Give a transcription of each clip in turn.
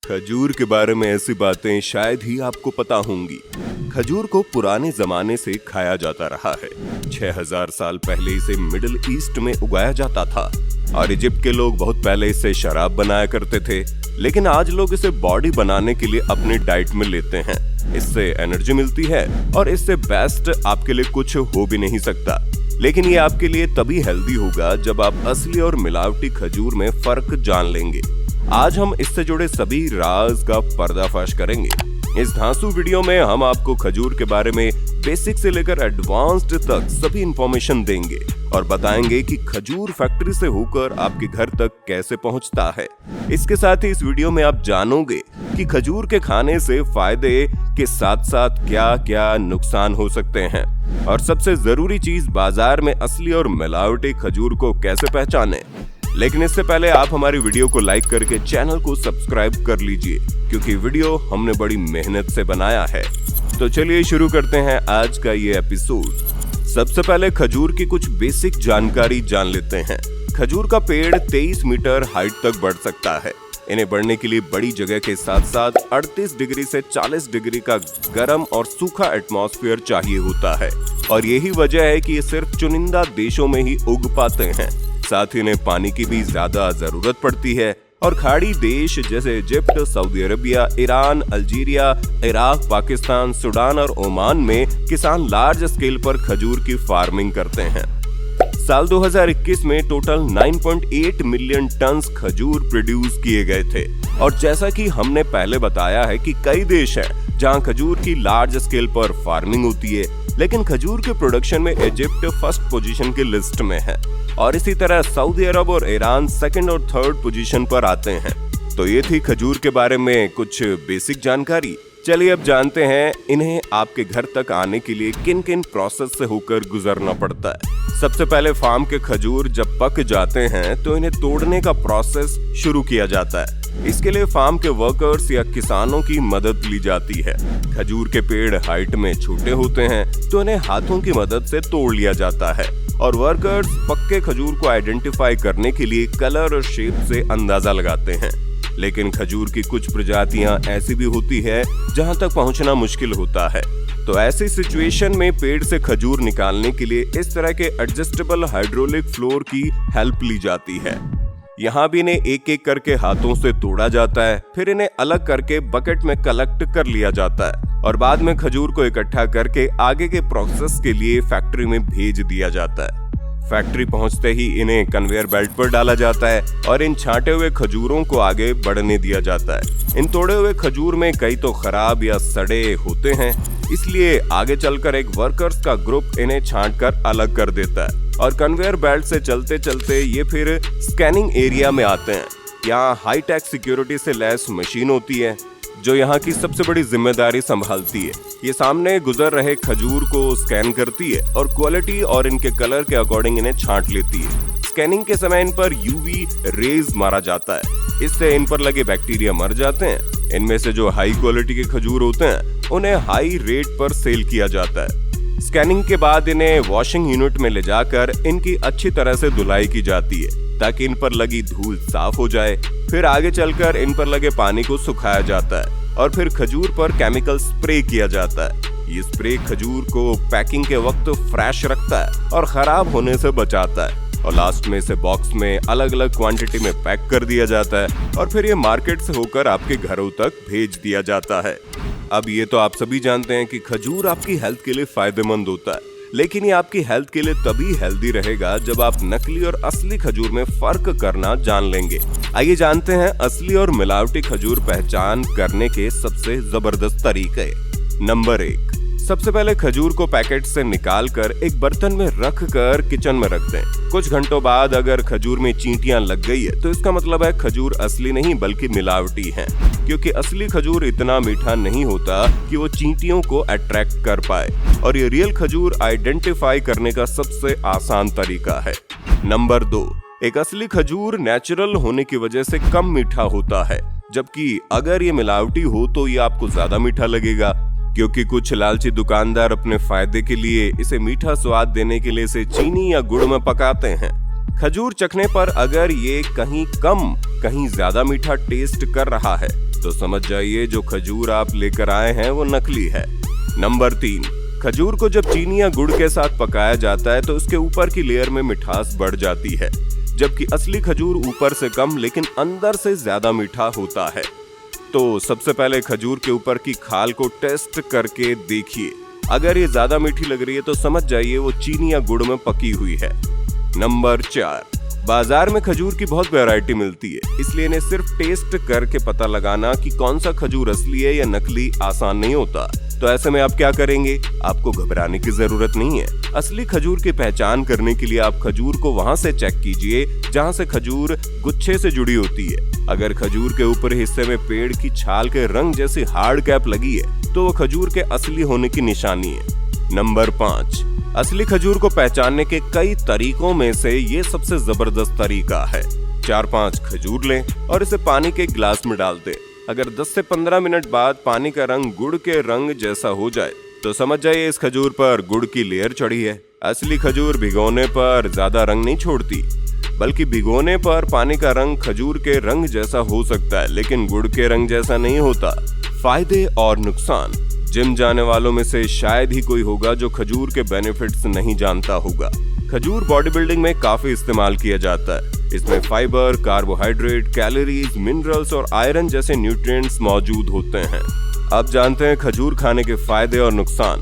खजूर के बारे में ऐसी बातें शायद ही आपको पता होंगी। खजूर को पुराने जमाने से खाया जाता रहा है। 6000 साल पहले इसे मिडिल ईस्ट में उगाया जाता था और इजिप्ट के लोग बहुत पहले इससे शराब बनाया करते थे, लेकिन आज लोग इसे बॉडी बनाने के लिए अपनी डाइट में लेते हैं। इससे एनर्जी मिलती है और इससे बेस्ट आपके लिए कुछ हो भी नहीं सकता। लेकिन ये आपके लिए तभी हेल्दी होगा जब आप असली और मिलावटी खजूर में फर्क जान लेंगे। आज हम इससे जुड़े सभी राज का पर्दाफाश करेंगे। इस धांसू वीडियो में हम आपको खजूर के बारे में बेसिक से लेकर एडवांस्ड तक सभी इंफॉर्मेशन देंगे और बताएंगे कि खजूर फैक्ट्री से होकर आपके घर तक कैसे पहुंचता है। इसके साथ ही इस वीडियो में आप जानोगे कि खजूर के खाने से फायदे के साथ साथ क्या क्या नुकसान हो सकते हैं और सबसे जरूरी चीज, बाजार में असली और मिलावटी खजूर को कैसे पहचाने। लेकिन इससे पहले आप हमारी वीडियो को लाइक करके चैनल को सब्सक्राइब कर लीजिए, क्योंकि वीडियो हमने बड़ी मेहनत से बनाया है। तो चलिए शुरू करते हैं आज का ये एपिसोड। सबसे पहले खजूर की कुछ बेसिक जानकारी जान लेते हैं। खजूर का पेड़ 23 मीटर हाइट तक बढ़ सकता है। इन्हें बढ़ने के लिए बड़ी जगह के साथ साथ 38 डिग्री से 40 डिग्री का गर्म और सूखा एटमॉस्फेयर चाहिए होता है और यही वजह है कि ये सिर्फ चुनिंदा देशों में ही उग पाते हैं। साथ ही इन्हें पानी की भी ज्यादा जरूरत पड़ती है और खाड़ी देश जैसे Egypt, Saudi Arabia, Iran, Algeria, Iraq, Pakistan, Sudan और ओमान में किसान लार्ज स्केल पर खजूर की फार्मिंग करते हैं। साल 2021 में टोटल 9.8 मिलियन टन खजूर प्रोड्यूस किए गए थे और जैसा कि हमने पहले बताया है कि कई देश हैं जहां खजूर की लार्ज स्केल पर फार्मिंग होती है, लेकिन खजूर के प्रोडक्शन में इजिप्ट फर्स्ट पोजीशन की लिस्ट में है और इसी तरह सऊदी अरब और ईरान सेकंड और थर्ड पोजीशन पर आते हैं। तो ये थी खजूर के बारे में कुछ बेसिक जानकारी। चलिए अब जानते हैं इन्हें आपके घर तक आने के लिए किन किन प्रोसेस से होकर गुजरना पड़ता है। सबसे पहले फार्म के खजूर जब पक जाते हैं तो इन्हें तोड़ने का प्रोसेस शुरू किया जाता है। इसके लिए फार्म के वर्कर्स या किसानों की मदद ली जाती है। खजूर के पेड़ हाइट में छोटे होते हैं तो इन्हें हाथों की मदद से तोड़ लिया जाता है और वर्कर्स पक्के खजूर को आइडेंटिफाई करने के लिए कलर और शेप से अंदाजा लगाते हैं। लेकिन खजूर की कुछ प्रजातियां ऐसी भी होती है जहां तक पहुंचना मुश्किल होता है, तो ऐसी सिचुएशन में पेड़ से खजूर निकालने के लिए इस तरह के एडजस्टेबल हाइड्रोलिक फ्लोर की हेल्प ली जाती है। यहाँ भी इन्हें एक एक करके हाथों से तोड़ा जाता है, फिर इन्हें अलग करके बकेट में कलेक्ट कर लिया जाता है और बाद में खजूर को इकट्ठा करके आगे के प्रोसेस के लिए फैक्ट्री में भेज दिया जाता है। फैक्ट्री पहुंचते ही इन्हें कन्वेयर बेल्ट पर डाला जाता है और इन छांटे हुए खजूरों को आगे बढ़ने दिया जाता है। इन तोड़े हुए खजूर में कई तो खराब या सड़े होते हैं, इसलिए आगे चलकर एक वर्कर्स का ग्रुप इन्हें छांट कर अलग कर देता है और कन्वेयर बेल्ट से चलते चलते ये फिर स्कैनिंग एरिया में आते हैं। यहाँ हाई टेक सिक्योरिटी से लैस मशीन होती है जो यहाँ की सबसे बड़ी जिम्मेदारी संभालती है। ये सामने गुजर रहे खजूर को स्कैन करती है और क्वालिटी और इनके कलर के अकॉर्डिंग इन्हें छांट लेती है। स्कैनिंग के समय इन पर यूवी रेज मारा जाता है, इससे इन पर लगे बैक्टीरिया मर जाते हैं। इनमें से जो हाई क्वालिटी के खजूर होते हैं उन्हें हाई रेट पर सेल किया जाता है। स्कैनिंग के बाद इन्हें वॉशिंग यूनिट में ले जाकर इनकी अच्छी तरह से धुलाई की जाती है ताकि इन पर लगी धूल साफ हो जाए। फिर आगे चलकर इन पर लगे पानी को सुखाया जाता है और फिर खजूर पर केमिकल स्प्रे किया जाता है। ये स्प्रे खजूर को पैकिंग के वक्त फ्रेश रखता है और खराब होने से बचाता है और लास्ट में इसे बॉक्स में अलग अलग क्वांटिटी में पैक कर दिया जाता है और फिर ये मार्केट से होकर आपके घरों तक भेज दिया जाता है। अब ये तो आप सभी जानते हैं कि खजूर आपकी हेल्थ के लिए फायदेमंद होता है, लेकिन ये आपकी हेल्थ के लिए तभी हेल्दी रहेगा जब आप नकली और असली खजूर में फर्क करना जान लेंगे। आइए जानते हैं असली और मिलावटी खजूर पहचान करने के सबसे जबरदस्त तरीके। नंबर 1, सबसे पहले खजूर को पैकेट से निकालकर एक बर्तन में रख कर किचन में रख दें। कुछ घंटों बाद अगर खजूर में चींटियां लग गई है तो इसका मतलब है खजूर असली नहीं बल्कि मिलावटी है, क्योंकि असली खजूर इतना मीठा नहीं होता कि वो चींटियों को अट्रैक्ट कर पाए और ये रियल खजूर आइडेंटिफाई करने का सबसे आसान तरीका है। नंबर 2, एक असली खजूर नेचुरल होने की वजह से कम मीठा होता है, जबकि अगर ये मिलावटी हो तो ये आपको ज्यादा मीठा लगेगा, क्योंकि कुछ लालची दुकानदार अपने फायदे के लिए इसे मीठा स्वाद देने के लिए इसे चीनी या गुड़ में पकाते हैं। खजूर चखने पर अगर ये कहीं कम कहीं ज्यादा मीठा टेस्ट कर रहा है तो समझ जाइए जो खजूर आप लेकर आए हैं वो नकली है। नंबर 3, खजूर को जब चीनी या गुड़ के साथ पकाया जाता है तो उसके ऊपर की लेयर में मिठास बढ़ जाती है, जबकि असली खजूर ऊपर से कम लेकिन अंदर से ज्यादा मीठा होता है। तो सबसे पहले खजूर के ऊपर की खाल को टेस्ट करके देखिए, अगर ये ज्यादा मीठी लग रही है तो समझ जाइए वो चीनी या गुड़ में पकी हुई है। नंबर 4, बाजार में खजूर की बहुत वैरायटी मिलती है, इसलिए इन्हें सिर्फ टेस्ट करके पता लगाना कि कौन सा खजूर असली है या नकली आसान नहीं होता। तो ऐसे में आप क्या करेंगे? आपको घबराने की जरूरत नहीं है। असली खजूर की पहचान करने के लिए आप खजूर को वहां से चेक कीजिए जहां से खजूर गुच्छे से जुड़ी होती है। अगर खजूर के ऊपरी हिस्से में पेड़ की छाल के रंग जैसी हार्ड कैप लगी है तो वो खजूर के असली होने की निशानी है। नंबर 5, असली खजूर को पहचानने के कई तरीकों में से ये सबसे जबरदस्त तरीका है। 4-5 खजूर लें और इसे पानी के गिलास में डाल दें। अगर 10 से 15 मिनट बाद पानी का रंग गुड़ के रंग जैसा हो जाए तो समझ जाइए इस खजूर पर गुड़ की लेयर चढ़ी है। असली खजूर भिगोने पर ज्यादा रंग नहीं छोड़ती, बल्कि भिगोने पर पानी का रंग खजूर के रंग जैसा हो सकता है लेकिन गुड़ के रंग जैसा नहीं होता। फायदे और नुकसान। जिम जाने वालों में से शायद ही कोई होगा जो खजूर के बेनिफिट्स नहीं जानता होगा। खजूर बॉडी बिल्डिंग में काफी इस्तेमाल किया जाता है। इसमें फाइबर, कार्बोहाइड्रेट, कैलोरीज, मिनरल्स और आयरन जैसे न्यूट्रिएंट्स मौजूद होते हैं। अब जानते हैं खजूर खाने के फायदे और नुकसान।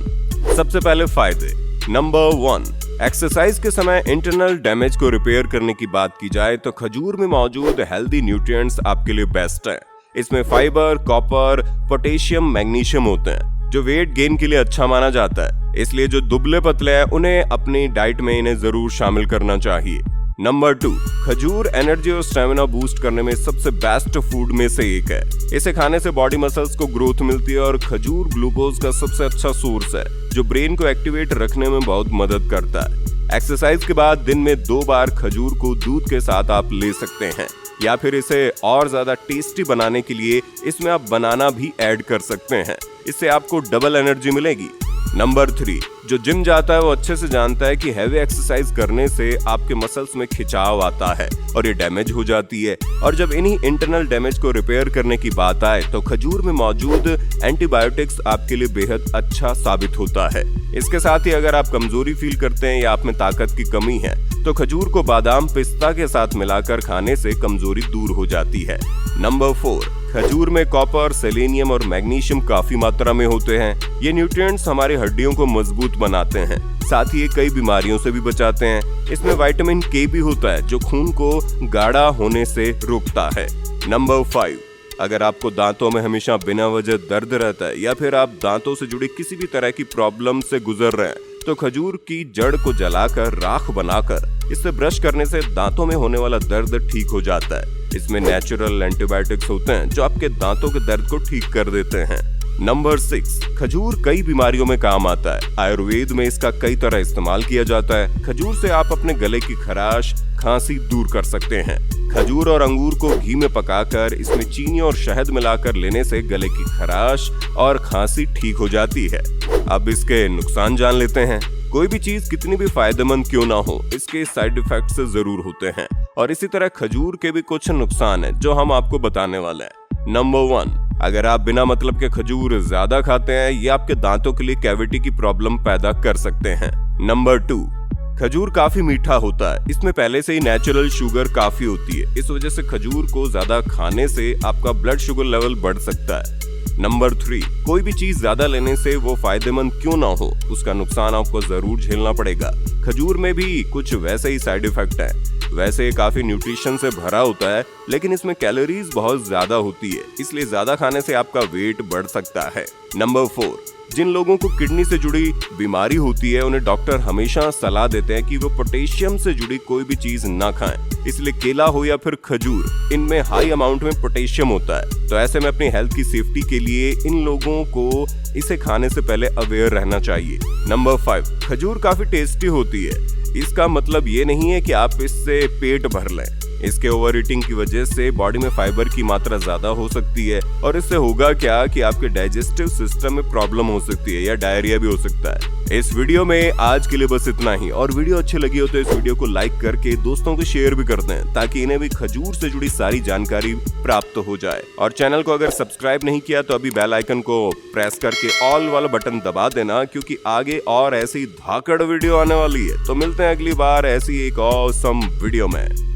सबसे पहले फायदे। नंबर 1, एक्सरसाइज के समय इंटरनल डैमेज को रिपेयर करने की बात की जाए तो खजूर में मौजूद हेल्दी न्यूट्रिएंट्स आपके लिए बेस्ट है। इसमें फाइबर, कॉपर, पोटेशियम, मैग्नीशियम होते हैं जो वेट गेन के लिए अच्छा माना जाता है। इसलिए जो दुबले पतले हैं उन्हें अपनी डाइट में इन्हें जरूर शामिल करना चाहिए। नंबर 2, खजूर एनर्जी और स्टेमिना बूस्ट करने में सबसे बेस्ट फूड में से एक है। इसे खाने से बॉडी मसल्स को ग्रोथ मिलती है और खजूर ग्लूकोज का सबसे अच्छा सोर्स है जो ब्रेन को एक्टिवेट रखने में बहुत मदद करता है। एक्सरसाइज के बाद दिन में 2 बार खजूर को दूध के साथ आप ले सकते हैं, या फिर इसे और ज्यादा टेस्टी बनाने के लिए इसमें आप बनाना भी ऐड कर सकते हैं। इससे आपको डबल एनर्जी मिलेगी। नंबर 3, जो जिम जाता है वो अच्छे से जानता है कि हैवी एक्सरसाइज करने से आपके मसल्स में खिंचाव आता है और ये डैमेज हो जाती है। और जब इन्हीं इंटरनल डैमेज को रिपेयर करने की बात आए तो खजूर में मौजूद एंटीबायोटिक्स आपके लिए बेहद अच्छा साबित होता है। इसके साथ ही अगर आप कमजोरी फील करते हैं या आप में ताकत की कमी है तो खजूर को बादाम, पिस्ता के साथ मिलाकर खाने से कमजोरी दूर हो जाती है। नंबर 4, खजूर में कॉपर, सेलेनियम और मैग्नीशियम काफी मात्रा में होते हैं। ये न्यूट्रिएंट्स हमारी हड्डियों को मजबूत बनाते हैं, साथ ही ये कई बीमारियों से भी बचाते हैं। इसमें विटामिन के भी होता है जो खून को गाढ़ा होने से रोकता है। नंबर 5, अगर आपको दांतों में हमेशा बिना वजह दर्द रहता है या फिर आप दांतों से जुड़ी किसी भी तरह की प्रॉब्लम से गुजर रहे हैं तो खजूर की जड़ को जलाकर राख बनाकर इससे ब्रश करने से दांतों में होने वाला दर्द ठीक हो जाता है। इसमें नेचुरल एंटीबायोटिक्स होते हैं जो आपके दांतों के दर्द को ठीक कर देते हैं। नंबर 6, खजूर कई बीमारियों में काम आता है। आयुर्वेद में इसका कई तरह इस्तेमाल किया जाता है। खजूर से आप अपने गले की खराश, खांसी दूर कर सकते हैं। खजूर और अंगूर को घी में पकाकर इसमें चीनी और शहद मिलाकर लेने से गले की खराश और खांसी ठीक हो जाती है। अब इसके नुकसान जान लेते हैं। कोई भी चीज कितनी भी फायदेमंद क्यों ना हो, इसके साइड इफेक्ट्स जरूर होते हैं और इसी तरह खजूर के भी कुछ नुकसान हैं जो हम आपको बताने वाले हैं। नंबर 1, अगर आप बिना मतलब के खजूर ज्यादा खाते हैं ये आपके दांतों के लिए कैविटी की प्रॉब्लम पैदा कर सकते हैं। नंबर 2, खजूर काफी मीठा होता है। इसमें पहले से ही नेचुरल शुगर काफी होती है, इस वजह से खजूर को ज्यादा खाने से आपका ब्लड शुगर लेवल बढ़ सकता है। नंबर 3, कोई भी चीज ज्यादा लेने से वो फायदेमंद क्यों ना हो, उसका नुकसान आपको जरूर झेलना पड़ेगा। खजूर में भी कुछ वैसे ही साइड इफेक्ट है। वैसे काफी न्यूट्रिशन से भरा होता है लेकिन इसमें कैलोरीज बहुत ज्यादा होती है, इसलिए ज्यादा खाने से आपका वेट बढ़ सकता है। नंबर 4, जिन लोगों को किडनी से जुड़ी बीमारी होती है उन्हें डॉक्टर हमेशा सलाह देते हैं कि वो पोटेशियम से जुड़ी कोई भी चीज ना खाएं, इसलिए केला हो या फिर खजूर, इनमें हाई अमाउंट में पोटेशियम होता है। तो ऐसे में अपनी हेल्थ की सेफ्टी के लिए इन लोगों को इसे खाने से पहले अवेयर रहना चाहिए। नंबर 5, खजूर काफी टेस्टी होती है। इसका मतलब ये नहीं है कि आप इससे पेट भर लें। इसके ओवर ईटिंग की वजह से बॉडी में फाइबर की मात्रा ज्यादा हो सकती है और इससे होगा क्या कि आपके डाइजेस्टिव सिस्टम में प्रॉब्लम हो सकती है या डायरिया भी हो सकता है। इस वीडियो में आज के लिए बस इतना ही, और वीडियो अच्छी लगी हो तो इस वीडियो को लाइक करके दोस्तों को शेयर भी कर दें ताकि इन्हें भी खजूर से जुड़ी सारी जानकारी प्राप्त हो जाए। और चैनल को अगर सब्सक्राइब नहीं किया तो अभी बेल आइकन को प्रेस करके ऑल वाला बटन दबा देना, क्योंकि आगे और ऐसी धाकड़ वीडियो आने वाली है। तो मिलते हैं अगली बार ऐसी एक ऑसम वीडियो में।